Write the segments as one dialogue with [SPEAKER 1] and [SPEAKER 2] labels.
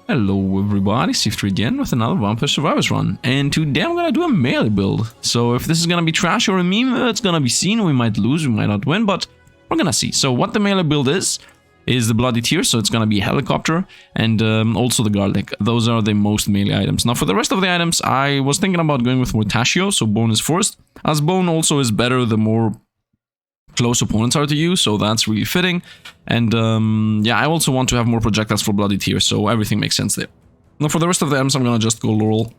[SPEAKER 1] Hello everybody, Sifd again with another Vampire Survivors run, and today I'm gonna do a melee build. So if this is gonna be trash or a meme, it's gonna be seen. We might lose, we might not win, but we're gonna see. So what the melee build is the Bloody Tear, so it's gonna be a helicopter, and also the garlic. Those are the most melee items. Now for the rest of the items, I was thinking about going with Mortaccio, so bone is first, as bone also is better the more close opponents are to you, so that's really fitting. And yeah, I also want to have more projectiles for Bloody Tear, so everything makes sense there. Now for the rest of the items, I'm gonna just go Laurel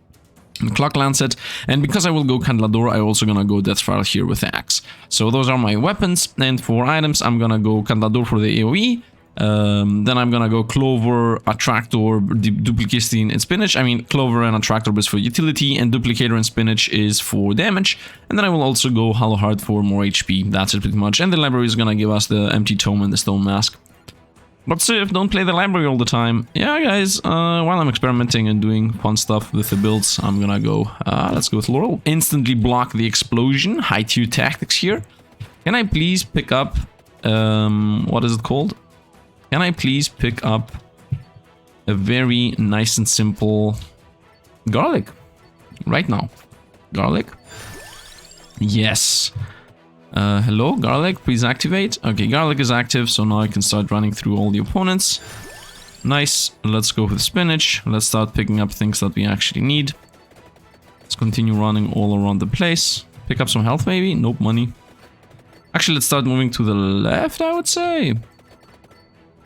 [SPEAKER 1] and Clock Lancet, and because I will go Candelador, I'm also gonna go Death Spiral here with the axe. So those are my weapons, and for items, I'm gonna go Candelador for the AoE, then I'm gonna go Clover, Attractor, Duplicating, and Spinach. I mean, Clover and Attractor is for utility, and Duplicator and Spinach is for damage. And then I will also go Hollow Heart for more HP. That's it pretty much. And the library is gonna give us the Empty Tome and the Stone Mask. But Sifd, don't play the library all the time. Yeah, guys, while I'm experimenting and doing fun stuff with the builds, I'm gonna go, let's go with Laurel. Instantly block the explosion. High tier tactics here. Can I please pick up, what is it called? Can I please pick up a very nice and simple garlic right now? Garlic? Yes. Hello, garlic, please activate. Okay, garlic is active, so now I can start running through all the opponents. Nice. Let's go with spinach. Let's start picking up things that we actually need. Let's continue running all around the place. Pick up some health maybe? Nope, money. Actually, let's start moving to the left, I would say.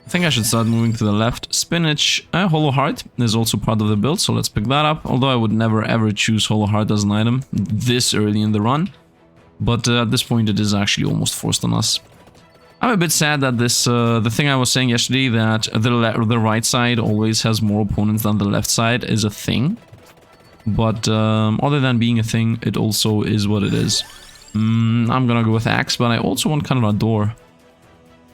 [SPEAKER 1] I think I should start moving to the left. Spinach, Hollow Heart is also part of the build, so let's pick that up. Although I would never ever choose Hollow Heart as an item this early in the run. But at this point it is actually almost forced on us. I'm a bit sad that this, the thing I was saying yesterday, that the right side always has more opponents than the left side, is a thing. But other than being a thing, it also is what it is. I'm gonna go with Axe, but I also want Candelador.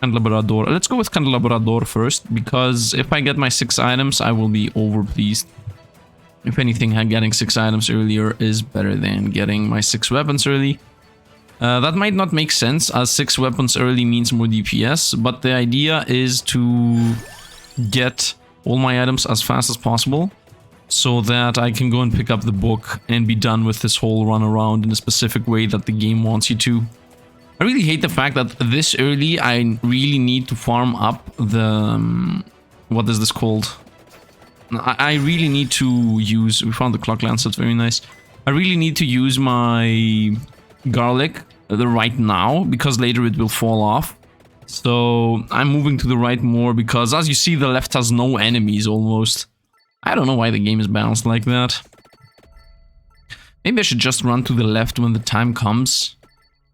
[SPEAKER 1] Candelabrador. Let's go with Candelabrador first, because if I get my 6 items, I will be over pleased. If anything, getting 6 items earlier is better than getting my 6 weapons early. That might not make sense, as 6 weapons early means more DPS, but the idea is to get all my items as fast as possible, so that I can go and pick up the book and be done with this whole run around in a specific way that the game wants you to. I really hate the fact that this early I really need to farm up the... what is this called? I really need to use... we found the Clock Lancet, very nice. I really need to use my garlic right now, because later it will fall off. So I'm moving to the right more, because as you see, the left has no enemies almost. I don't know why the game is balanced like that. Maybe I should just run to the left when the time comes.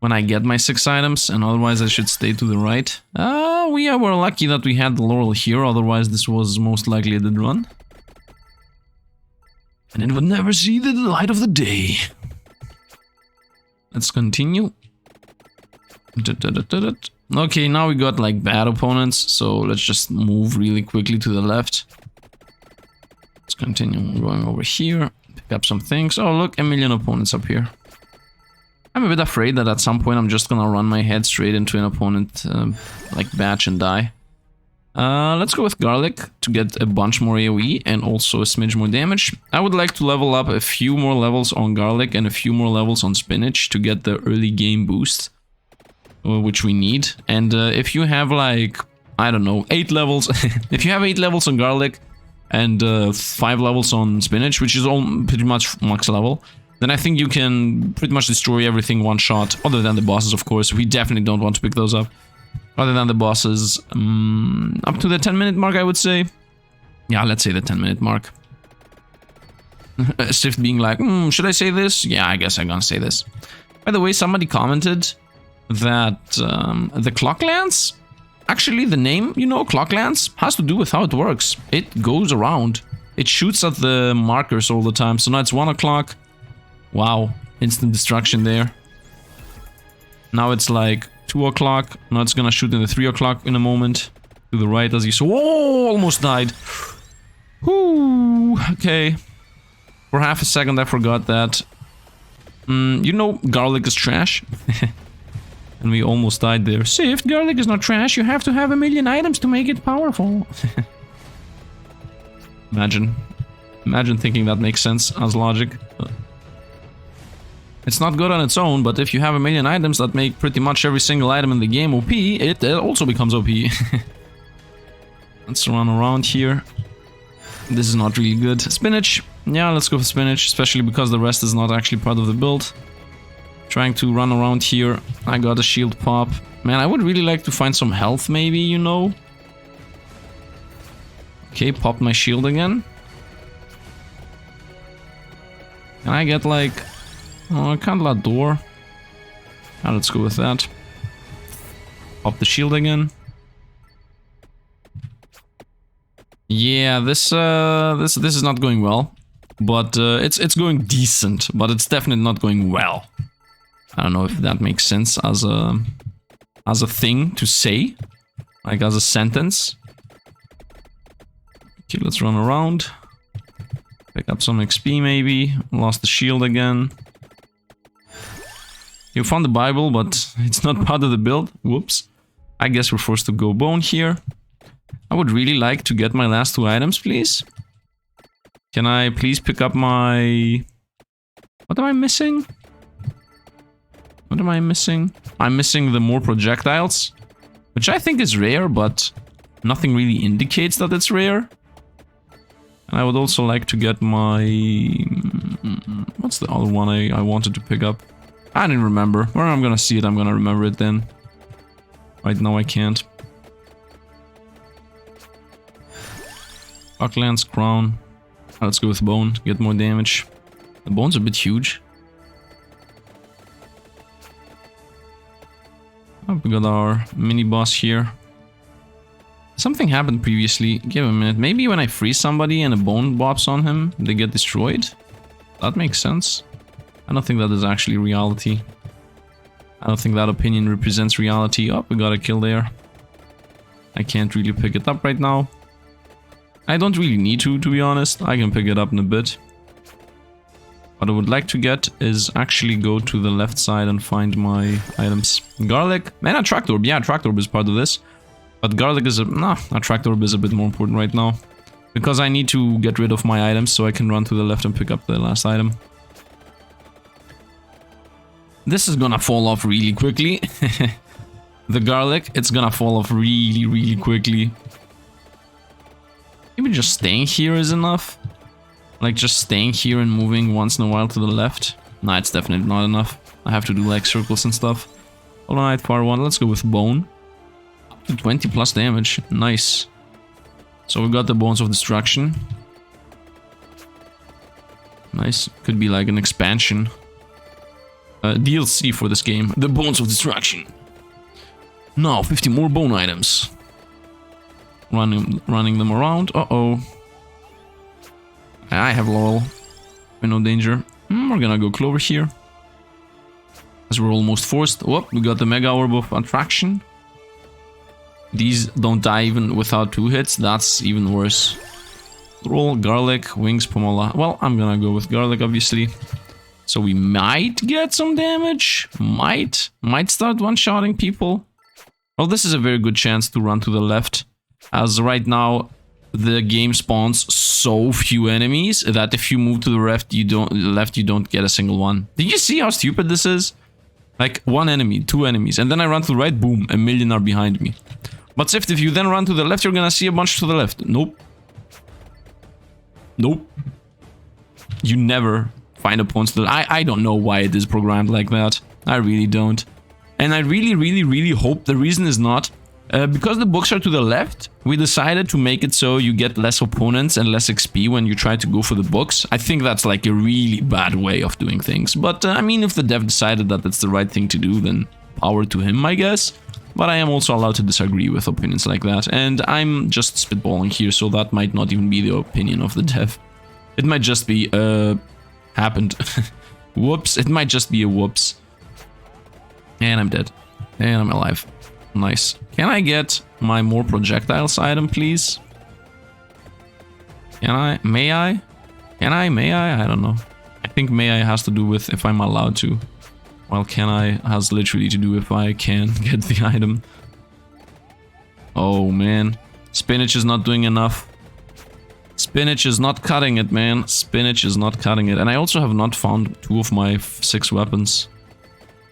[SPEAKER 1] When I get my 6 items, and otherwise I should stay to the right. We were lucky that we had the Laurel here, otherwise this was most likely a dead run. And it would never see the light of the day. Let's continue. Okay, now we got like bad opponents, so let's just move really quickly to the left. Let's continue going over here, pick up some things. Oh look, a million opponents up here. I'm a bit afraid that at some point I'm just gonna run my head straight into an opponent, like batch and die. Let's go with Garlic to get a bunch more AoE and also a smidge more damage. I would like to level up a few more levels on Garlic and a few more levels on Spinach to get the early game boost, which we need. And if you have like, I don't know, 8 levels, if you have 8 levels on Garlic and 5 levels on Spinach, which is all pretty much max level, then I think you can pretty much destroy everything one shot, other than the bosses, of course. We definitely don't want to pick those up. Other than the bosses, up to the 10-minute mark, I would say. Yeah, let's say the 10-minute mark. Sifd being like, should I say this? Yeah, I guess I'm gonna say this. By the way, somebody commented that the Clock Lance, actually the name, you know, Clock Lance, has to do with how it works. It goes around. It shoots at the markers all the time. So now it's 1 o'clock. Wow, instant destruction there. Now it's like 2 o'clock. Now it's gonna shoot in the 3 o'clock in a moment. To the right, as you saw. Oh, almost died. Whoo, okay. For half a second I forgot that. You know, garlic is trash. And we almost died there. Sifd, garlic is not trash. You have to have 1 million items to make it powerful. Imagine thinking that makes sense as logic. It's not good on its own, but if you have a million items that make pretty much every single item in the game OP, it also becomes OP. Let's run around here. This is not really good. Spinach. Yeah, let's go for spinach, especially because the rest is not actually part of the build. Trying to run around here. I got a shield pop. Man, I would really like to find some health maybe, you know? Okay, pop my shield again. Can I get like... Oh, I can't let door. Ah, let's go with that. Pop the shield again. Yeah, this is not going well, but it's going decent, but it's definitely not going well. I don't know if that makes sense as a thing to say, like as a sentence. Okay, let's run around. Pick up some XP maybe. Lost the shield again. You found the Bible, but it's not part of the build. Whoops. I guess we're forced to go bone here. I would really like to get my last 2 items, please. Can I please pick up my... What am I missing? What am I missing? I'm missing the more projectiles, which I think is rare, but nothing really indicates that it's rare. And I would also like to get my... What's the other one I wanted to pick up? I didn't remember. Where I'm gonna see it, I'm gonna remember it then. Right now I can't. Bucklands, crown. Let's go with bone, get more damage. The bone's a bit huge. Oh, we got our mini boss here. Something happened previously. Give a minute. Maybe when I freeze somebody and a bone bops on him, they get destroyed? That makes sense. I don't think that is actually reality. I don't think that opinion represents reality. Oh, we got a kill there. I can't really pick it up right now. I don't really need to be honest. I can pick it up in a bit. What I would like to get is actually go to the left side and find my items. Garlic. Man, a tractor orb. Yeah, tractor orb is part of this. But garlic is a... Nah, a tractor orb is a bit more important right now. Because I need to get rid of my items so I can run to the left and pick up the last item. This is gonna fall off really quickly. The garlic, it's gonna fall off really quickly. Maybe just staying here is enough. Like just staying here and moving once in a while to the left. Nah, it's definitely not enough. I have to do like circles and stuff. Alright, part 1, let's go with bone. Up to 20 plus damage, nice. So we got the bones of destruction. Nice, could be like an expansion. DLC for this game, the bones of destruction. Now 50 more bone items. Running them around. Uh-oh. I have Laurel. We're no danger. We're gonna go Clover here. As we're almost forced. Oh, we got the Mega Orb of Attraction. These don't die even without 2 hits. That's even worse. Roll, Garlic, Wings, Pomola. Well, I'm gonna go with Garlic, obviously. So we might get some damage. Might start one-shotting people. Well, this is a very good chance to run to the left. As right now, the game spawns so few enemies that if you move to the left, you don't get a single one. Did you see how stupid this is? Like 1 enemy, 2 enemies, and then I run to the right, boom, a million are behind me. But Sifd, if you then run to the left, you're gonna see a bunch to the left. Nope. Nope. You never find opponents to the... I don't know why it is programmed like that. I really don't. And I really hope the reason is not... because the books are to the left, we decided to make it so you get less opponents and less XP when you try to go for the books. I think that's like a really bad way of doing things. But I mean, if the dev decided that it's the right thing to do, then power to him, I guess. But I am also allowed to disagree with opinions like that. And I'm just spitballing here, so that might not even be the opinion of the dev. It might just be, happened. Whoops, it might just be a whoops. And I'm dead. And I'm alive. Nice. Can I get my more projectiles item, please? Can I? May I? Can I? May I? I don't know. I think may I has to do with if I'm allowed to. While can I has literally to do if I can get the item. Oh man. Spinach is not doing enough. Spinach is not cutting it, man. Spinach is not cutting it. And I also have not found 2 of my 6 weapons.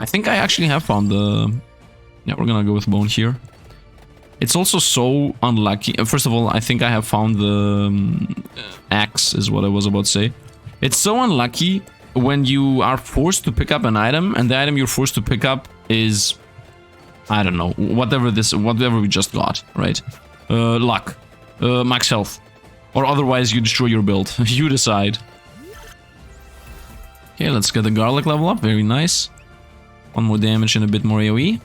[SPEAKER 1] I think I actually have found the... Yeah, we're gonna go with bone here. It's also so unlucky. First of all, I think I have found the axe, is what I was about to say. It's so unlucky when you are forced to pick up an item, and the item you're forced to pick up is... I don't know, whatever we just got, right? Luck. Max health. Or otherwise you destroy your build. You decide. Okay, let's get the garlic level up. Very nice. 1 more damage and a bit more AoE.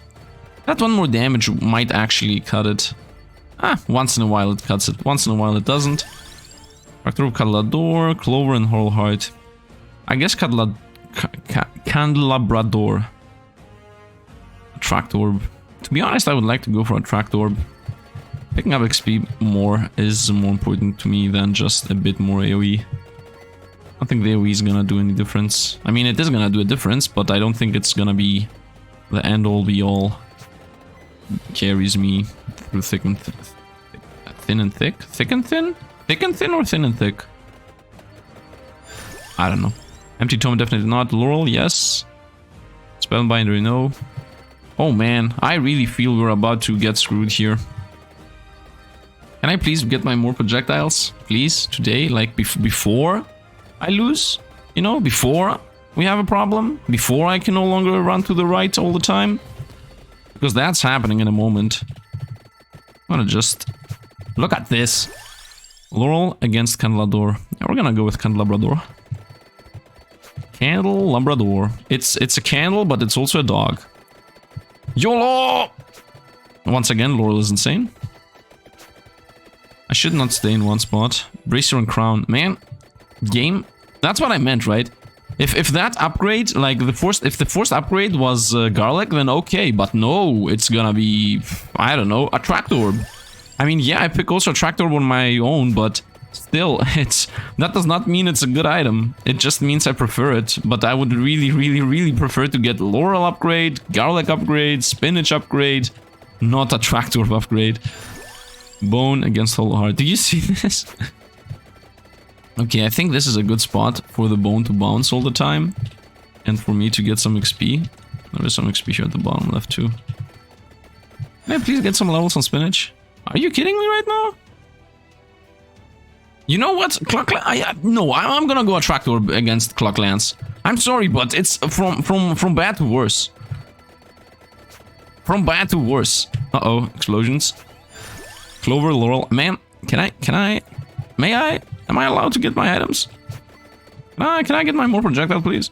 [SPEAKER 1] That 1 more damage might actually cut it. Once in a while it cuts it. Once in a while it doesn't. Tractor, Candelabrador, Clover, and Horlheart. I guess Candelabrador. Tract Orb. To be honest, I would like to go for a Tract Orb. Picking up XP more is more important to me than just a bit more AoE. I don't think the AoE is gonna do any difference. I mean, it is gonna do a difference, but I don't think it's gonna be the end-all be-all. Carries me through thick and thin and thick? Thick and thin? Thick and thin or thin and thick? I don't know. Empty Tome definitely not. Laurel, yes. Spellbinder, no. Oh man, I really feel we're about to get screwed here. Can I please get my more projectiles? Please, today, like before I lose? You know, before we have a problem? Before I can no longer run to the right all the time? Because that's happening in a moment. I'm gonna just... Look at this! Laurel against Candelabrador. Yeah, we're gonna go with Candelabrador. Candelabrador. It's a candle, but it's also a dog. YOLO! Once again, Laurel is insane. I should not stay in one spot. Bracer and Crown. Man, game. That's what I meant, right? If that upgrade, like if the first upgrade was Garlic, then okay. But no, it's gonna be, I don't know, a Tract Orb. I mean, yeah, I pick also a Tract Orb on my own, but still, that does not mean it's a good item. It just means I prefer it. But I would really prefer to get Laurel upgrade, Garlic upgrade, Spinach upgrade, not a Tract Orb upgrade. Bone against Hollow Heart. Do you see this? Okay, I think this is a good spot for the bone to bounce all the time. And for me to get some XP. There is some XP here at the bottom left too. May I please get some levels on Spinach? Are you kidding me right now? You know what? No, I'm gonna go a Tract Orb against Clocklands. I'm sorry, but it's from bad to worse. From bad to worse. Uh-oh, explosions. Clover, Laurel. Man, may I? Am I allowed to get my items? Can I get my more projectile, please?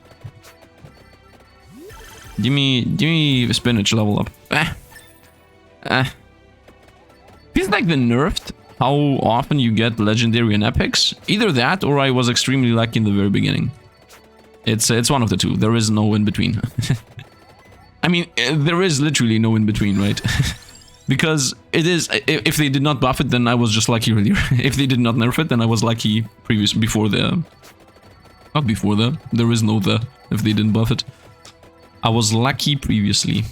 [SPEAKER 1] Give me a Spinach level up. Feels like the nerfed how often you get legendary and epics. Either that or I was extremely lucky in the very beginning. It's one of the two. There is no in between. I mean, there is literally no in between, right? Because it is, if they did not buff it, then I was just lucky earlier. If they did not nerf it, then I was lucky before the... Not before the, there is no the, if they didn't buff it. I was lucky previously.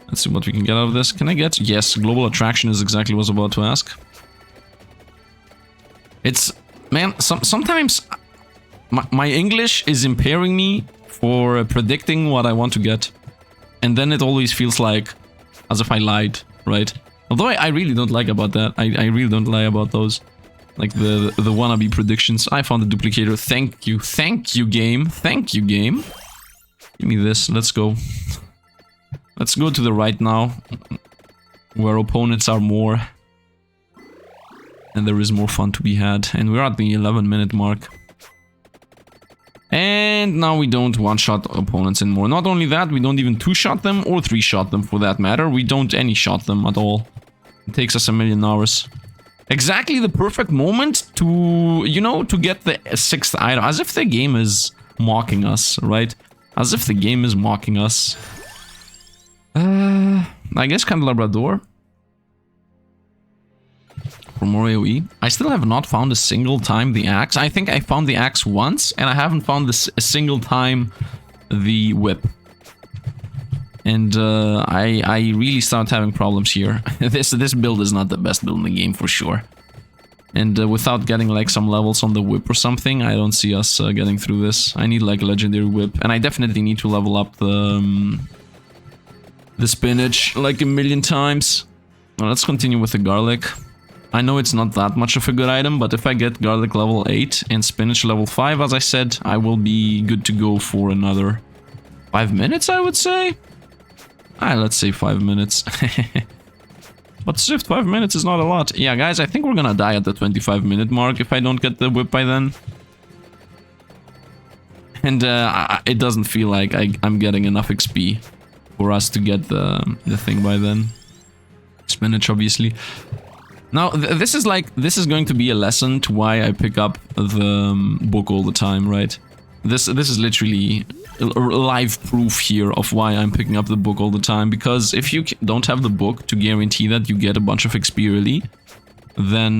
[SPEAKER 1] Let's see what we can get out of this. Can I get... Yes, global attraction is exactly what I was about to ask. It's... Man, sometimes my English is impairing me for predicting what I want to get. And then it always feels like... As if I lied, right? Although I really don't like about that. I really don't lie about those. Like the wannabe predictions. I found the duplicator. Thank you. Thank you, game. Thank you, game. Give me this. Let's go. Let's go to the right now. Where opponents are more. And there is more fun to be had. And we're at the 11-minute mark. And now we don't one-shot opponents anymore. Not only that, we don't even two-shot them or three-shot them for that matter. We don't any-shot them at all. It takes us 1,000,000 hours. Exactly the perfect moment to, you know, to get the 6th item. As if the game is mocking us, right? As if the game is mocking us. I guess Candelabrador. For more AoE. I still have not found a single time the axe. I think I found the axe once, and I haven't found a single time the whip. And I really start having problems here. This build is not the best build in the game for sure. And without getting like some levels on the whip or something, I don't see us getting through this. I need like a legendary whip, and I definitely need to level up the spinach like a million times. Now let's continue with the garlic. I know it's not that much of a good item, but if I get garlic level 8 and spinach level 5, as I said, I will be good to go for another 5 minutes, I would say. Let's say 5 minutes. But Sifd, 5 minutes is not a lot. Yeah, guys, I think we're gonna die at the 25-minute mark if I don't get the whip by then. And it doesn't feel like I'm getting enough XP for us to get the thing by then. Spinach, obviously. Now, this is going to be a lesson to why I pick up the book all the time, right? This is literally live proof here of why I'm picking up the book all the time, because if you don't have the book to guarantee that you get a bunch of XP early, then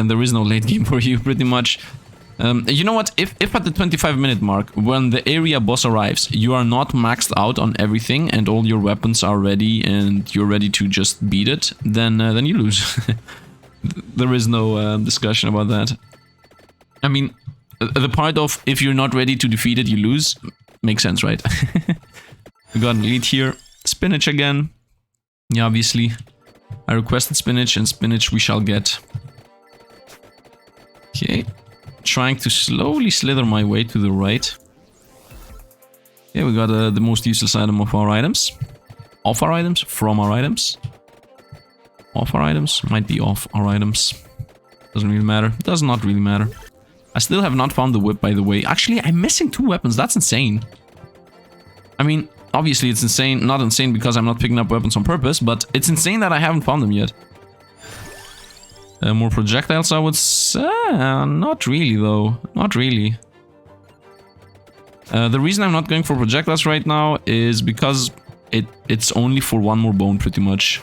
[SPEAKER 1] there is no late game for you, pretty much. You know what, if at the 25-minute mark, when the area boss arrives, you are not maxed out on everything and all your weapons are ready and you're ready to just beat it, then you lose. There is no discussion about that. I mean, the part of if you're not ready to defeat it, you lose, makes sense, right? We got an elite here. Spinach again. Yeah, obviously. I requested spinach, and spinach we shall get. Okay. Trying to slowly slither my way to the right. Yeah, we got the most useless item of our items. Off our items? From our items? Off our items? Might be off our items. Doesn't really matter. Does not really matter. I still have not found the whip, by the way. Actually, I'm missing 2 weapons. That's insane. I mean, obviously it's insane. Not insane because I'm not picking up weapons on purpose, but it's insane that I haven't found them yet. More projectiles, I would say. Not really, though. Not really. The reason I'm not going for projectiles right now is because it's only for 1 more bone, pretty much.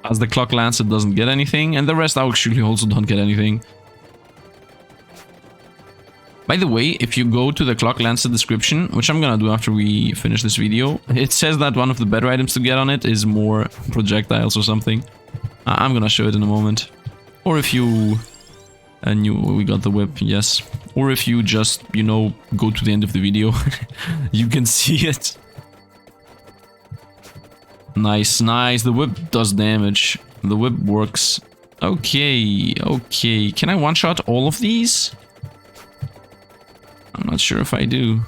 [SPEAKER 1] As the clock lancet doesn't get anything, and the rest actually also don't get anything. By the way, if you go to the clock lancet description, which I'm gonna do after we finish this video, it says that one of the better items to get on it is more projectiles or something. I'm gonna show it in a moment. Or if you... we got the whip, yes. Or if you just, you know, go to the end of the video, you can see it. Nice, nice. The whip does damage. The whip works. Okay, okay. Can I one-shot all of these? I'm not sure if I do.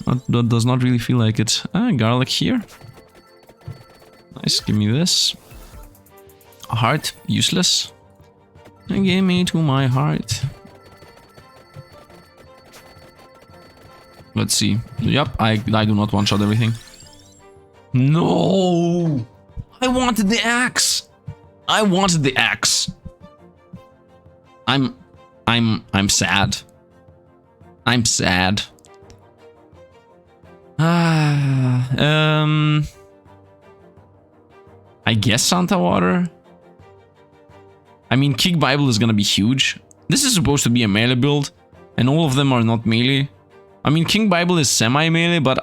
[SPEAKER 1] That does not really feel like it. Garlic here. Nice, give me this. A heart, useless. And give me to my heart. Let's see. Yep, I do not one-shot everything. No! I wanted the axe! I wanted the axe. I'm sad. I'm sad. I guess Santa Water. I mean, Kick Bible is gonna be huge. This is supposed to be a melee build, and all of them are not melee. I mean, King Bible is semi-melee, but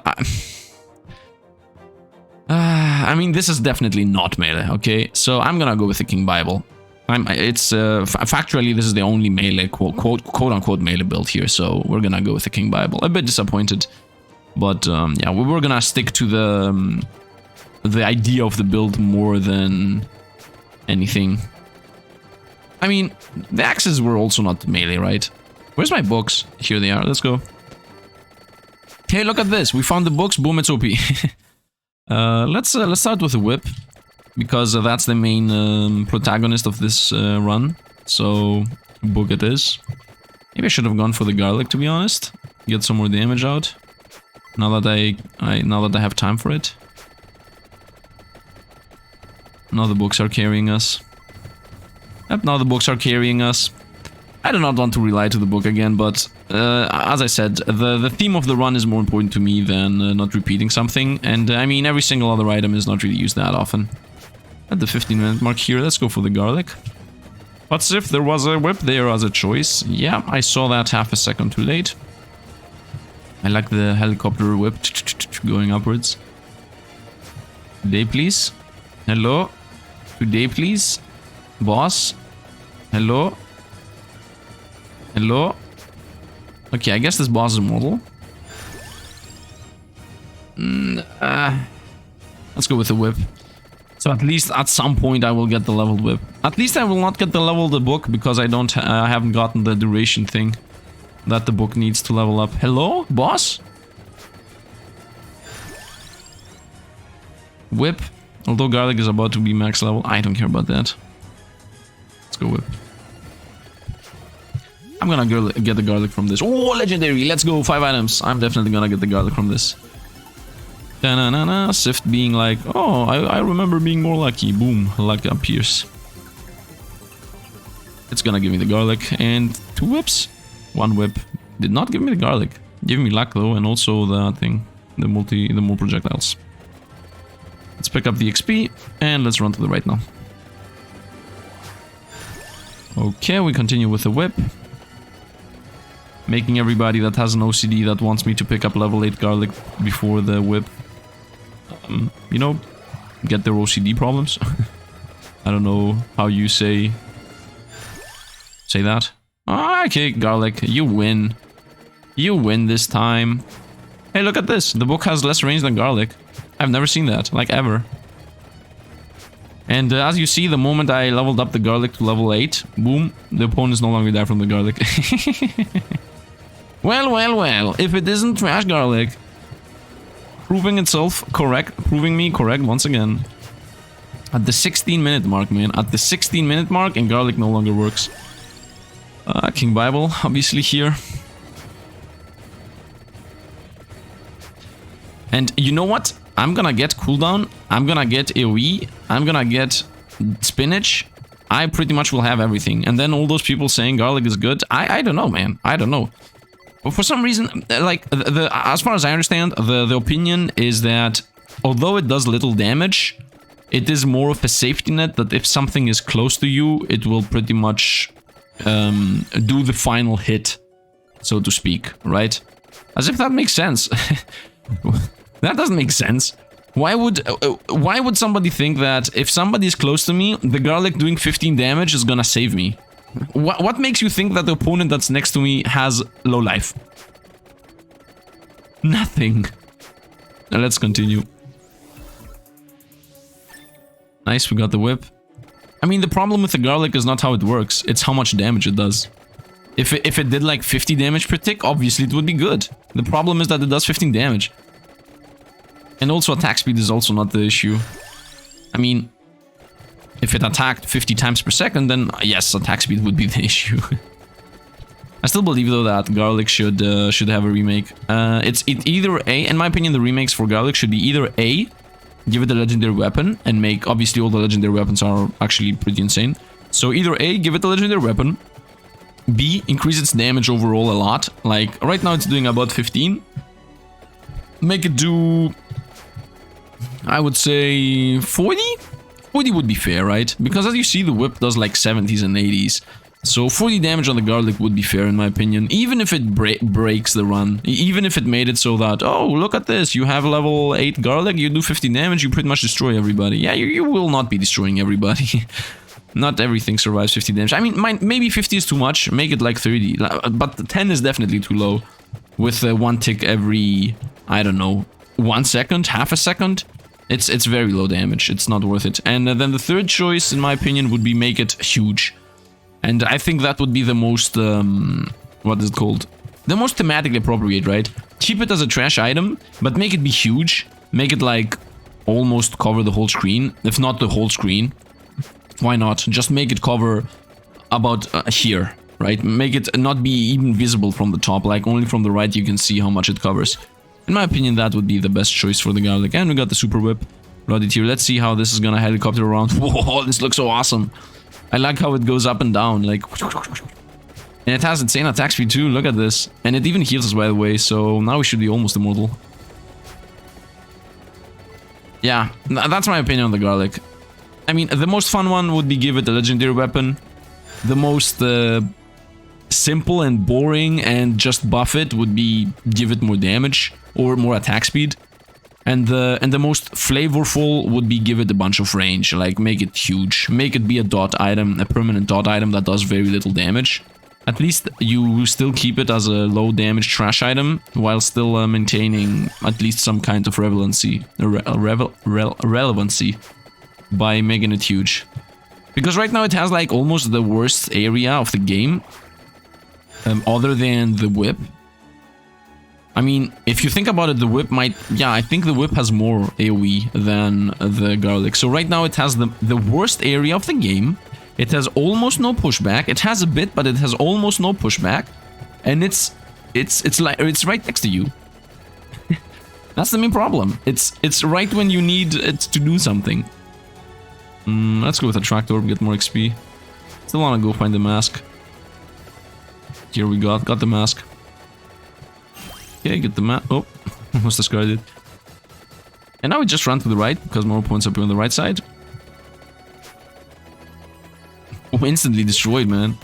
[SPEAKER 1] I mean, this is definitely not melee, okay? So I'm gonna go with the King Bible. Factually, this is the only melee, quote-unquote melee build here, so we're gonna go with the King Bible. A bit disappointed, but yeah, we're gonna stick to the idea of the build more than anything. I mean, the axes were also not melee, right? Where's my books? Here they are, let's go. Hey, look at this, we found the books, boom, it's OP. Let's start with the whip, because that's the main protagonist of this run. So, book it is. Maybe I should have gone for the garlic, to be honest. Get some more damage out. Now that I have time for it. Now the books are carrying us. Yep, now the books are carrying us. I do not want to rely to the book again, but as I said, the theme of the run is more important to me than not repeating something. And I mean, every single other item is not really used that often. At the 15-minute mark here, let's go for the garlic. But if there was a whip there as a choice, yeah, I saw that half a second too late. I like the helicopter whip going upwards. Today, please. Hello. Today, please. Boss. Hello. Hello? Okay, I guess this boss is immortal. Let's go with the whip. So at least at some point I will get the leveled whip. At least I will not get the leveled book because I haven't gotten the duration thing that the book needs to level up. Hello, boss? Whip. Although garlic is about to be max level, I don't care about that. Let's go whip. I'm gonna get the garlic from this. Oh, legendary! Let's go, 5 items. I'm definitely gonna get the garlic from this. Da-na-na-na. Sifd being like, oh, I remember being more lucky. Boom, luck appears. It's gonna give me the garlic and 2 whips. 1 whip. Did not give me the garlic. Give me luck though, and also the thing, the more projectiles. Let's pick up the XP and let's run to the right now. Okay, we continue with the whip. Making everybody that has an OCD that wants me to pick up level 8 garlic before the whip, you know, get their OCD problems. I don't know how you say that. Okay, garlic, you win. You win this time. Hey, look at this. The book has less range than garlic. I've never seen that, like ever. And as you see, the moment I leveled up the garlic to level 8, boom, the opponent is no longer there from the garlic. Well, if it isn't trash garlic. Proving itself correct, proving me correct once again. At the 16-minute mark, man. At the 16-minute mark, and garlic no longer works. King Bible, obviously here. And you know what? I'm gonna get cooldown, I'm gonna get AoE, I'm gonna get spinach. I pretty much will have everything. And then all those people saying garlic is good, I don't know, man. I don't know. But for some reason, like, as far as I understand, the opinion is that although it does little damage, it is more of a safety net that if something is close to you, it will pretty much do the final hit, so to speak, right? As if that makes sense. That doesn't make sense. Why would somebody think that if somebody is close to me, the garlic doing 15 damage is gonna save me? What makes you think that the opponent that's next to me has low life? Nothing. Now let's continue. Nice, we got the whip. I mean, the problem with the garlic is not how it works, it's how much damage it does. If it did like 50 damage per tick, obviously it would be good. The problem is that it does 15 damage. And also attack speed is also not the issue. I mean, if it attacked 50 times per second, then yes, attack speed would be the issue. I still believe though that garlic should have a remake. It's either A, in my opinion, the remakes for garlic should be either A, give it a legendary weapon and make, obviously all the legendary weapons are actually pretty insane. So either A, give it a legendary weapon, B, increase its damage overall a lot. Like right now it's doing about 15. Make it do, I would say 40? 40 would be fair, right? Because as you see, the whip does like 70s and 80s. So 40 damage on the garlic would be fair in my opinion. Even if it breaks the run. Even if it made it so that, oh, look at this. You have level 8 garlic, you do 50 damage, you pretty much destroy everybody. Yeah, you will not be destroying everybody. Not everything survives 50 damage. I mean, maybe 50 is too much. Make it like 30. But 10 is definitely too low. With 1 tick every, I don't know, 1 second, half a second. It's very low damage. It's not worth it. And then the third choice, in my opinion, would be make it huge. And I think that would be the most, what is it called? The most thematically appropriate, right? Keep it as a trash item, but make it be huge. Make it like almost cover the whole screen, if not the whole screen. Why not? Just make it cover about here, right? Make it not be even visible from the top, like only from the right you can see how much it covers. In my opinion, that would be the best choice for the garlic. And we got the super whip. Loaded here. Let's see how this is gonna helicopter around. Whoa, this looks so awesome. I like how it goes up and down, like... And it has insane attack speed too, look at this. And it even heals us, by the way, so now we should be almost immortal. Yeah, that's my opinion on the garlic. I mean, the most fun one would be give it a legendary weapon. The most simple and boring and just buff it would be give it more damage or more attack speed. And the most flavorful would be give it a bunch of range, like make it huge, make it be a dot item, a permanent dot item that does very little damage. At least you still keep it as a low damage trash item while still maintaining at least some kind of relevancy by making it huge. Because right now it has like almost the worst area of the game, other than the whip. I mean, if you think about it, the whip might... Yeah, I think the whip has more AoE than the garlic. So right now it has the worst area of the game. It has almost no pushback. It has a bit, but it has almost no pushback. And it's right next to you. That's the main problem. It's right when you need it to do something. Let's go with a tractor and get more XP. Still wanna go find the mask. Here we got the mask. Okay, get the mask. Oh, almost discarded. And now we just run to the right because more points up here on the right side. Oh, instantly destroyed, man.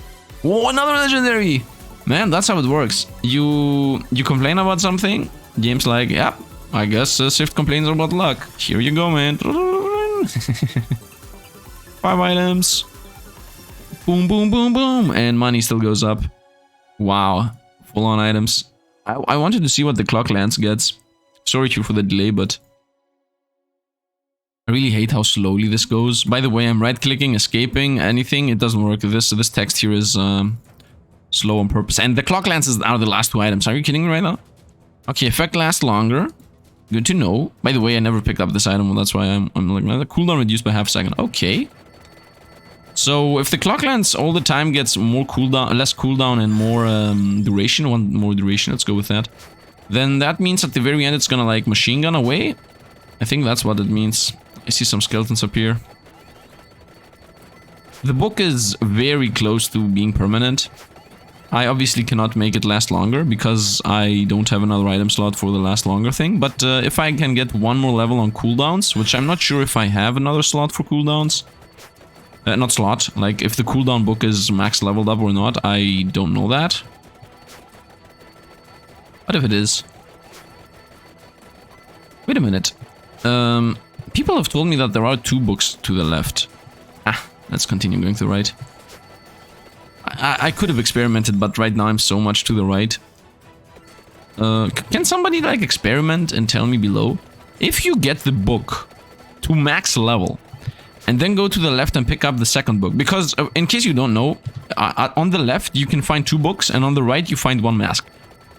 [SPEAKER 1] Oh, another legendary! Man, that's how it works. You complain about something, game's like, yeah, I guess Sifd complains about luck. Here you go, man. 5 items. Boom, boom, boom, boom. And money still goes up. Wow. Full on items. I wanted to see what the clock lance gets. Sorry for the delay, but I really hate how slowly this goes. By the way, I'm right-clicking, escaping, anything. It doesn't work. This text here is slow on purpose. And the clock lances are the last 2 items. Are you kidding me right now? Okay, effect lasts longer. Good to know. By the way, I never picked up this item. Well, that's why I'm like, the cooldown reduced by half a second. Okay. So if the clock lance all the time gets more cooldown, less cooldown and more duration, more duration, let's go with that. Then that means at the very end it's gonna like machine gun away. I think that's what it means. I see some skeletons up here. The book is very close to being permanent. I obviously cannot make it last longer because I don't have another item slot for the last longer thing. But if I can get 1 more level on cooldowns, which I'm not sure if I have another slot for cooldowns. Not slot, like if the cooldown book is max leveled up or not, I don't know that. What if it is? Wait a minute. People have told me that there are 2 books to the left. Let's continue going to the right. I could have experimented, but right now I'm so much to the right. Can somebody like experiment and tell me below? If you get the book to max level, and then go to the left and pick up the second book. Because, in case you don't know, on the left you can find 2 books, and on the right you find 1 mask.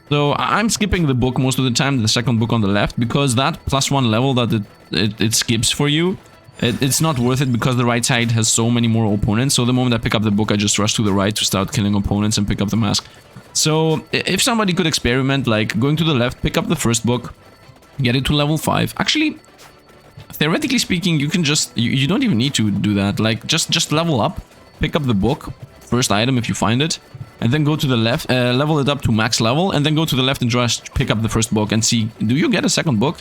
[SPEAKER 1] So I'm skipping the book most of the time, the second book on the left, because that +1 level that it skips for you, it's not worth it because the right side has so many more opponents. So the moment I pick up the book, I just rush to the right to start killing opponents and pick up the mask. So if somebody could experiment, like going to the left, pick up the first book, get it to level 5. Actually, theoretically speaking, you can just... You don't even need to do that. Like, just level up, pick up the book, first item if you find it, and then go to the left, level it up to max level, and then go to the left and just pick up the first book and see, do you get a second book?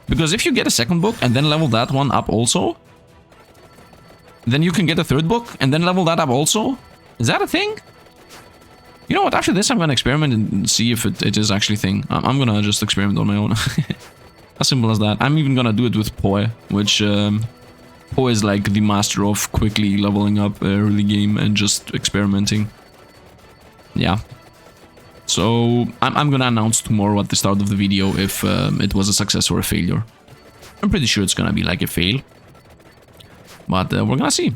[SPEAKER 1] Because if you get a second book and then level that one up also, then you can get a third book and then level that up also. Is that a thing? You know what, after this I'm gonna experiment and see if it is actually a thing. I'm gonna just experiment on my own. As simple as that. I'm even gonna do it with Poe, which Poe is like the master of quickly leveling up early game and just experimenting. Yeah. So I'm gonna announce tomorrow at the start of the video if it was a success or a failure. I'm pretty sure it's gonna be like a fail. But we're gonna see.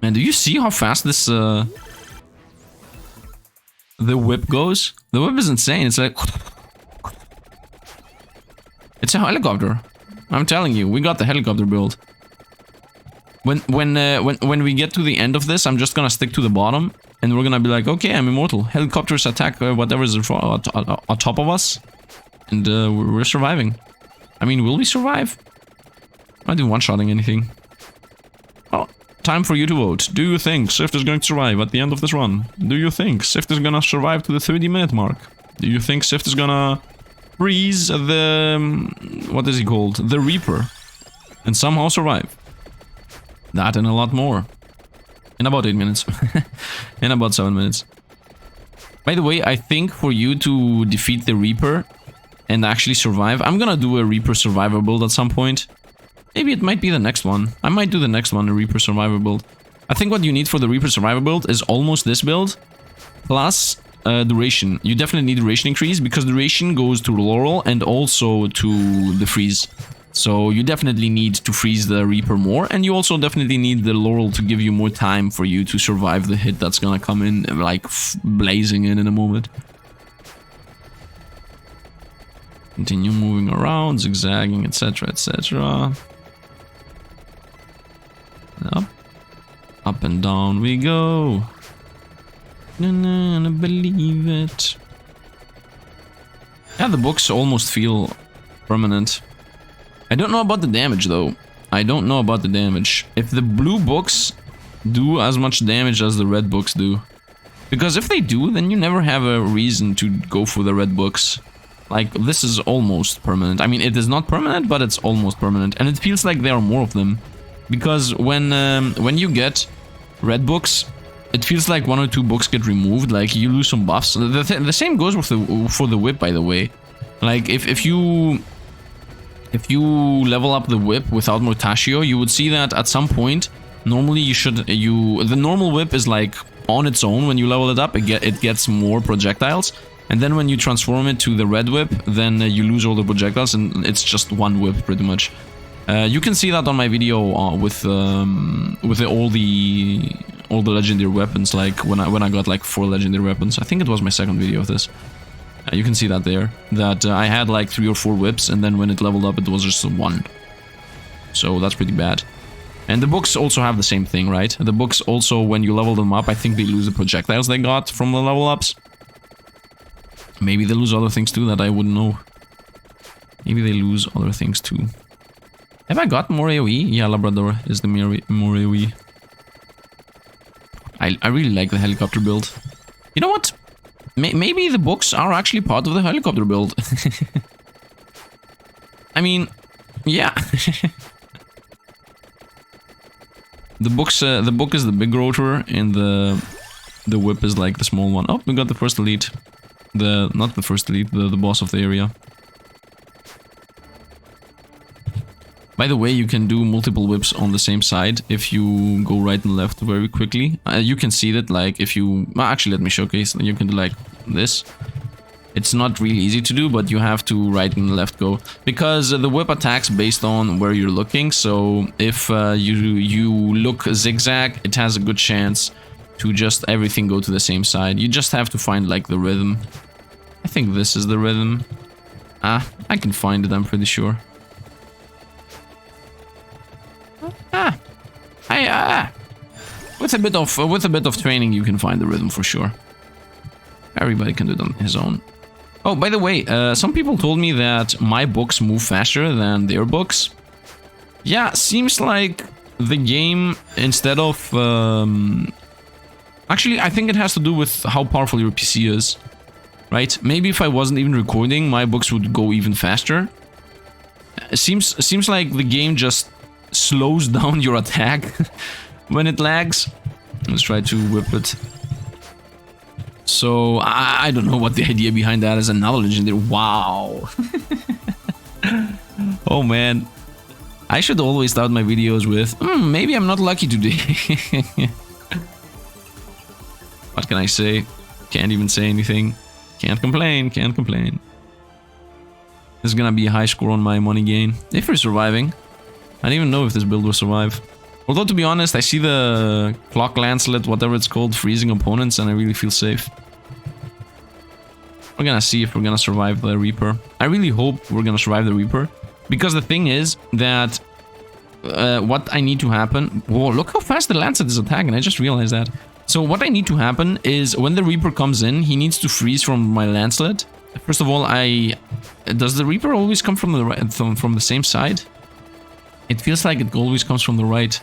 [SPEAKER 1] Man, do you see how fast this the whip goes? The whip is insane. It's like... It's a helicopter. I'm telling you, we got the helicopter build. When we get to the end of this, I'm just gonna stick to the bottom, and we're gonna be like, okay, I'm immortal. Helicopters attack whatever is on top of us, and we're surviving. I mean, will we survive? I'm not even one-shotting anything. Oh, time for you to vote. Do you think Sifd is going to survive at the end of this run? Do you think Sifd is gonna survive to the 30-minute mark? Do you think Sifd is gonna freeze the... what is he called? The Reaper. And somehow survive? That and a lot more. In about 8 minutes. In about 7 minutes. By the way, I think for you to defeat the Reaper and actually survive, I'm gonna do a Reaper Survivor build at some point. Maybe it might be the next one. I might do the next one, a Reaper Survivor build. I think what you need for the Reaper Survivor build is almost this build, plus duration. You definitely need duration increase because duration goes to Laurel and also to the freeze. So you definitely need to freeze the Reaper more, and you also definitely need the Laurel to give you more time for you to survive the hit that's gonna come in, like blazing in a moment. Continue moving around, zigzagging, etc, etc. Up and down we go. No, believe it. Yeah, the books almost feel permanent. I don't know about the damage though. I don't know about the damage. If the blue books do as much damage as the red books do. Because if they do, then you never have a reason to go for the red books. Like, this is almost permanent. I mean, it is not permanent, but it's almost permanent. And it feels like there are more of them. Because when you get red books, it feels like 1 or 2 books get removed. Like, you lose some buffs. The same goes with for the whip, by the way. Like, if you level up the whip without Mortaccio, you would see that at some point, normally the normal whip is like on its own. When you level it up, it gets more projectiles. And then when you transform it to the red whip, then you lose all the projectiles and it's just one whip pretty much. You can see that on my video with all the legendary weapons, like when I got like 4 legendary weapons. I think it was my second video of this. You can see that there, that I had like 3 or 4 whips, and then when it leveled up it was just 1. So that's pretty bad. And the books also have the same thing, right? The books also, when you level them up, I think they lose the projectiles they got from the level ups. Maybe they lose other things too that I wouldn't know. Maybe they lose other things too. Have I got more AoE? Yeah, Labrador is the more AoE. I really like the helicopter build. You know what? Maybe the books are actually part of the helicopter build. I mean, yeah. The book is the big rotor, and the whip is like the small one. Oh, we got the first elite. Not the first elite, the boss of the area. By the way, you can do multiple whips on the same side if you go right and left very quickly. You can see that, like, if you... Well, actually, let me showcase. You can do like this. It's not really easy to do, but you have to right and left go. Because the whip attacks based on where you're looking. So if you look zigzag, it has a good chance to just everything go to the same side. You just have to find, like, the rhythm. I think this is the rhythm. I can find it, I'm pretty sure. With a bit of training, you can find the rhythm for sure. Everybody can do it on his own. Oh, by the way, some people told me that my books move faster than their books. Yeah, seems like the game, instead of... Actually, I think it has to do with how powerful your PC is. Right? Maybe if I wasn't even recording, my books would go even faster. It seems like the game just slows down your attack when it lags. Let's try to whip it. So, I don't know what the idea behind that is. Another legendary. Wow. Oh man. I should always start my videos with, maybe I'm not lucky today. What can I say? Can't even say anything. Can't complain, can't complain. This is gonna be a high score on my money gain. If we're surviving. I don't even know if this build will survive. Although, to be honest, I see the Clock Lancelet, whatever it's called, freezing opponents, and I really feel safe. We're gonna see if we're gonna survive the Reaper. I really hope we're gonna survive the Reaper. Because the thing is that... what I need to happen... Whoa, look how fast the Lancet is attacking, I just realized that. So what I need to happen is, when the Reaper comes in, he needs to freeze from my Lancelet. First of all, does the Reaper always come from the right, from the same side? It feels like it always comes from the right.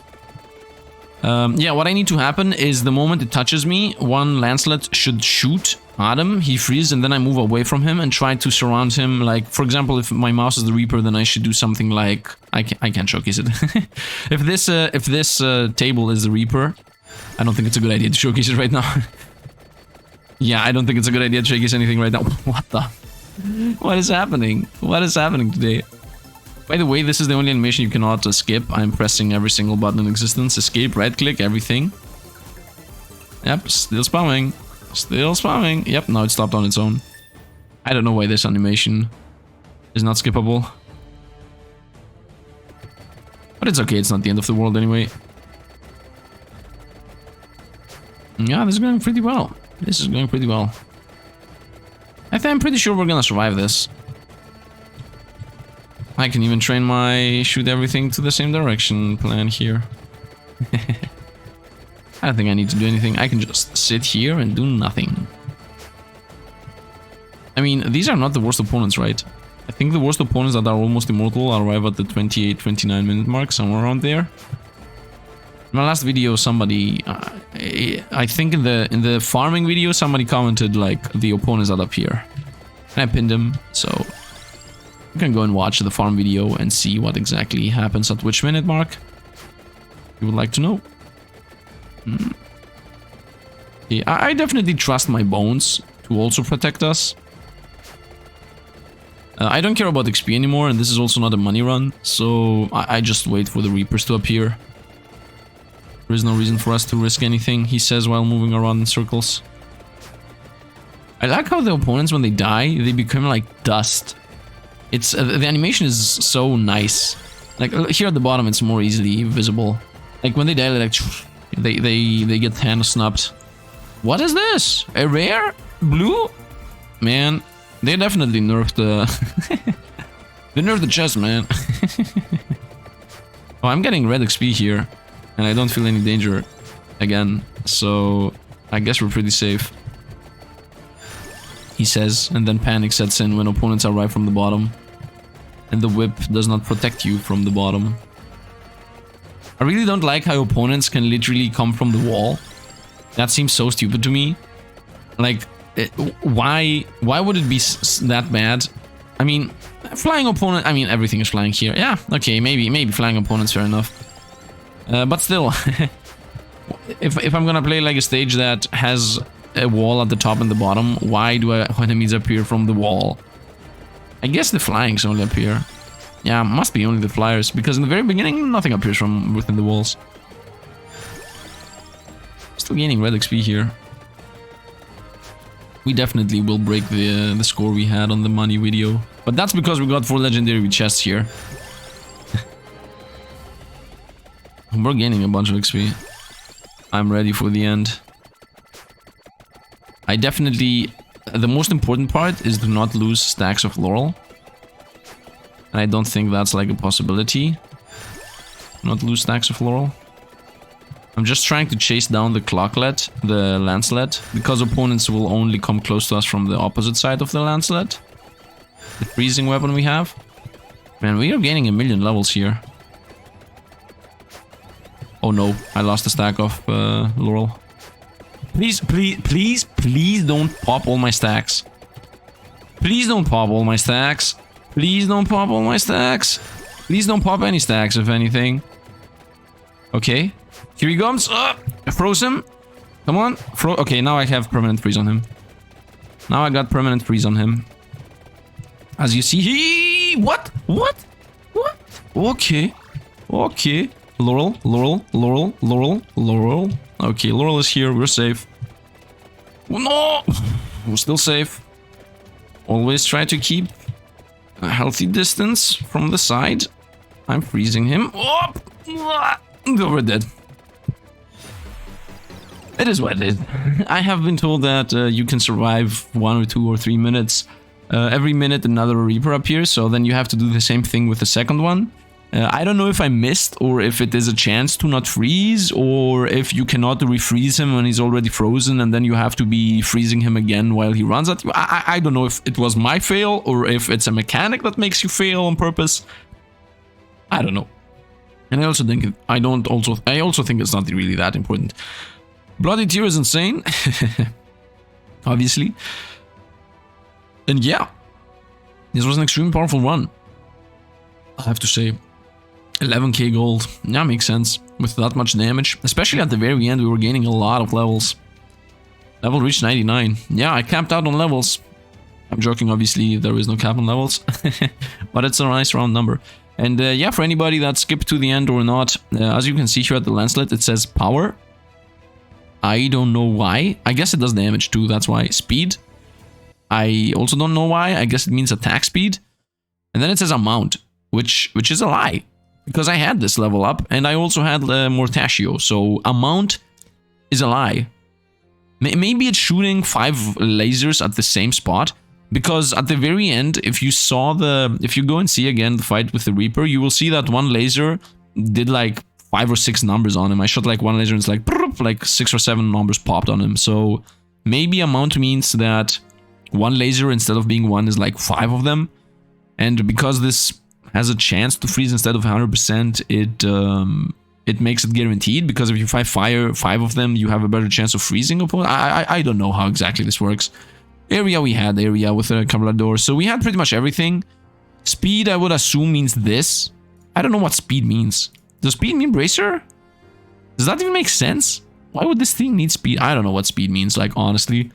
[SPEAKER 1] Yeah, what I need to happen is the moment it touches me, one Lancelet should shoot at him, he freezes, and then I move away from him and try to surround him. Like, for example, if my mouse is the Reaper, then I should do something like... I can't showcase it. If this table is the Reaper, I don't think it's a good idea to showcase it right now. Yeah, I don't think it's a good idea to showcase anything right now. What the... What is happening? What is happening today? By the way, this is the only animation you cannot skip. I'm pressing every single button in existence. Escape, right click, everything. Yep, still spamming. Still spamming. Yep, now it stopped on its own. I don't know why this animation is not skippable. But it's okay, it's not the end of the world anyway. Yeah, this is going pretty well. This is going pretty well. I'm pretty sure we're gonna survive this. I can even train my shoot everything to the same direction plan here. I don't think I need to do anything. I can just sit here and do nothing. I mean, these are not the worst opponents, right? I think the worst opponents that are almost immortal arrive at the 28-29 minute mark, somewhere around there. In my last video, somebody, I think in the farming video, somebody commented like the opponents are up here, and I pinned him. So you can go and watch the farm video and see what exactly happens at which minute mark. If you would like to know. Yeah, I definitely trust my bones to also protect us. I don't care about XP anymore, and this is also not a money run, so I just wait for the Reapers to appear. There is no reason for us to risk anything, he says while moving around in circles. I like how the opponents, when they die, they become like dust. It's the animation is so nice. Like here at the bottom, it's more easily visible. Like when they die, like they get hand snubbed. What is this? A rare blue? Man, they definitely nerfed the they nerfed the chest, man. Oh, I'm getting red XP here, and I don't feel any danger again, so I guess we're pretty safe. He says, and then panic sets in when opponents arrive from the bottom, and the whip does not protect you from the bottom. I really don't like how opponents can literally come from the wall. That seems so stupid to me. Like, why would it be that bad? I mean, flying opponent, I mean, everything is flying here. Yeah, okay, maybe flying opponents, fair enough. But still, if I'm gonna play like a stage that has a wall at the top and the bottom, why do enemies appear from the wall? I guess the flying's only appear. Yeah, must be only the flyers, because in the very beginning, nothing appears from within the walls. Still gaining red XP here. We definitely will break the score we had on the money video. But that's because we got 4 legendary chests here. We're gaining a bunch of XP. I'm ready for the end. I definitely... The most important part is to not lose stacks of laurel. And I don't think that's like a possibility. Not lose stacks of laurel. I'm just trying to chase down the clocklet, the lancelet, because opponents will only come close to us from the opposite side of the lancelet. The freezing weapon we have. Man, we are gaining 1,000,000 levels here. Oh no, I lost a stack of laurel. Please don't pop all my stacks. Please don't pop all my stacks. Please don't pop all my stacks. Please don't pop any stacks, if anything. Okay. Here he comes. I froze him. Come on. Okay, now I have permanent freeze on him. Now I got permanent freeze on him. As you see, What? Okay. Okay. Laurel. Okay, Laurel is here. We're safe. Oh, no! We're still safe. Always try to keep a healthy distance from the side. I'm freezing him. Oh! We're dead. It is what it is. I have been told that you can survive 1 or 2 or 3 minutes. Every minute another Reaper appears, so then you have to do the same thing with the second one. I don't know if I missed, or if it is a chance to not freeze, or if you cannot refreeze him when he's already frozen and then you have to be freezing him again while he runs at you. I don't know if it was my fail, or if it's a mechanic that makes you fail on purpose. I don't know. And I also think I also think it's not really that important. Bloody Tear is insane. Obviously. And yeah. This was an extremely powerful run. I have to say. 11k gold. Yeah, makes sense. With that much damage. Especially at the very end, we were gaining a lot of levels. Level reached 99. Yeah, I capped out on levels. I'm joking, obviously, there is no cap on levels. But it's a nice round number. And yeah, for anybody that skipped to the end or not, as you can see here at the lancelet, it says power. I don't know why. I guess it does damage too, that's why. Speed. I also don't know why. I guess it means attack speed. And then it says amount, which is a lie. Because I had this level up, and I also had Mortaccio, so amount is a lie. Maybe it's shooting 5 lasers at the same spot, because at the very end, if you go and see again the fight with the Reaper, you will see that one laser did like 5 or 6 numbers on him. I shot like one laser and it's like 6 or 7 numbers popped on him. So maybe amount means that one laser instead of being 1 is like 5 of them. And because this has a chance to freeze instead of 100%, it makes it guaranteed, because if you fire 5 of them, you have a better chance of freezing opponent. I don't know how exactly this works. Area we had, area with a couple of doors. So we had pretty much everything. Speed, I would assume, means this. I don't know what speed means. Does speed mean bracer? Does that even make sense? Why would this thing need speed? I don't know what speed means, like, honestly.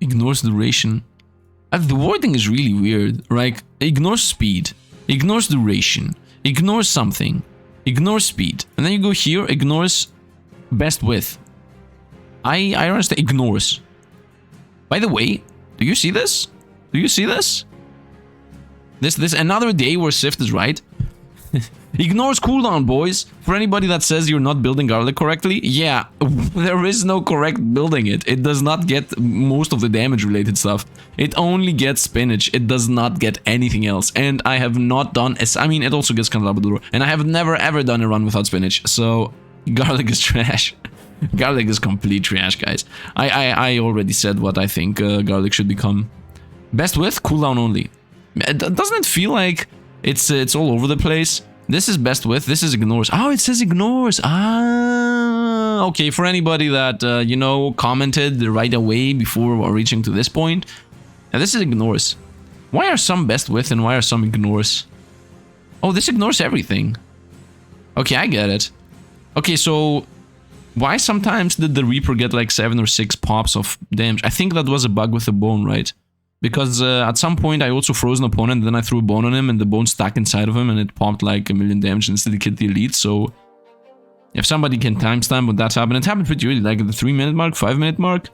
[SPEAKER 1] Ignores duration. The wording is really weird. Like, ignores speed, ignores duration, ignores something, ignores speed. And then you go here, ignores best width. I understand, ignores. By the way, do you see this? Do you see this? This another day where Sifd is right. Ignores cooldown, boys. For anybody that says you're not building Garlic correctly, yeah, there is no correct building it. It does not get most of the damage related stuff. It only gets spinach. It does not get anything else. And I have not done, I mean, it also gets Candelabra, and I have never ever done a run without spinach. So Garlic is trash. Garlic is complete trash, guys. I already said what I think Garlic should become. Best width, cooldown only. Doesn't it feel like it's all over the place? This is best width, this is ignores. Oh, it says ignores. Ah, okay, for anybody that, you know, commented right away before reaching to this point. Now, this is ignores. Why are some best width and why are some ignores? Oh, this ignores everything. Okay, I get it. Okay, so why sometimes did the Reaper get like 7 or 6 pops of damage? I think that was a bug with the bone, right? Because at some point I also froze an opponent, then I threw a bone on him and the bone stuck inside of him and it popped like 1,000,000 damage and instantly killed the elite. So if somebody can timestamp when that happened, it happened pretty early, like at the 3-minute mark, 5-minute mark.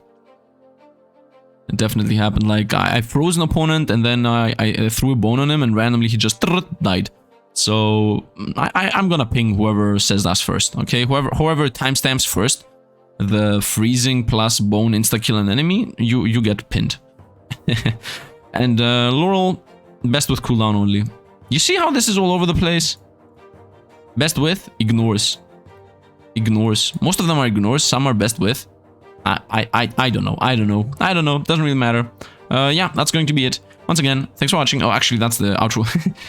[SPEAKER 1] It definitely happened. Like I froze an opponent and then I threw a bone on him and randomly he just died. So I'm gonna ping whoever says that first, okay? Whoever timestamps first the freezing plus bone insta-kill an enemy, you get pinned. And Laurel, best with cooldown only. You see how this is all over the place? Best with, ignores. Ignores. Most of them are ignores, some are best with. I don't know. Doesn't really matter. Yeah, that's going to be it. Once again, thanks for watching. Oh, actually, that's the outro.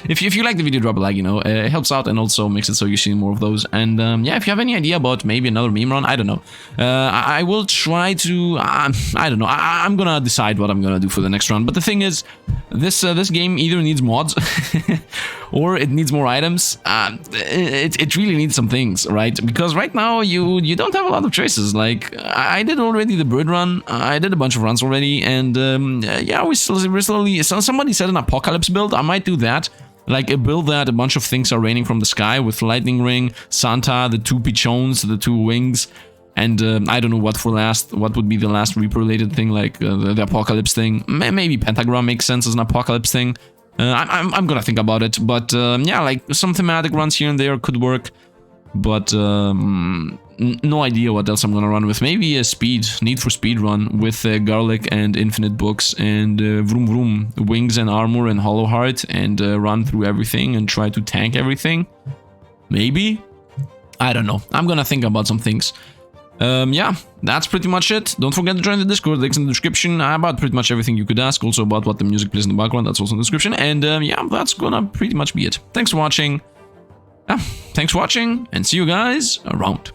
[SPEAKER 1] if you like the video, drop a like, you know. It helps out and also makes it so you see more of those. And yeah, if you have any idea about maybe another meme run, I don't know. I will try to... I don't know. I'm gonna decide what I'm gonna do for the next run. But the thing is, this game either needs mods or it needs more items. It really needs some things, right? Because right now, you don't have a lot of choices. Like, I did already the bird run. I did a bunch of runs already. And yeah, we're slowly... Somebody said an apocalypse build. I might do that. Like a build that a bunch of things are raining from the sky with lightning ring, Santa, the 2 pichones, the 2 wings, and I don't know what for last. What would be the last Reaper related thing, like the apocalypse thing? Maybe pentagram makes sense as an apocalypse thing. I'm gonna think about it. But yeah, like some thematic runs here and there could work. But no idea what else I'm gonna run with. Maybe a Need for Speed run with Garlic and Infinite Books and Vroom Vroom, Wings and Armor and Hollow Heart, and run through everything and try to tank everything. Maybe? I don't know. I'm gonna think about some things. Yeah, that's pretty much it. Don't forget to join the Discord, links in the description, about pretty much everything you could ask. Also about what the music plays in the background, that's also in the description. And yeah, that's gonna pretty much be it. Thanks for watching. Yeah, thanks for watching, and see you guys around.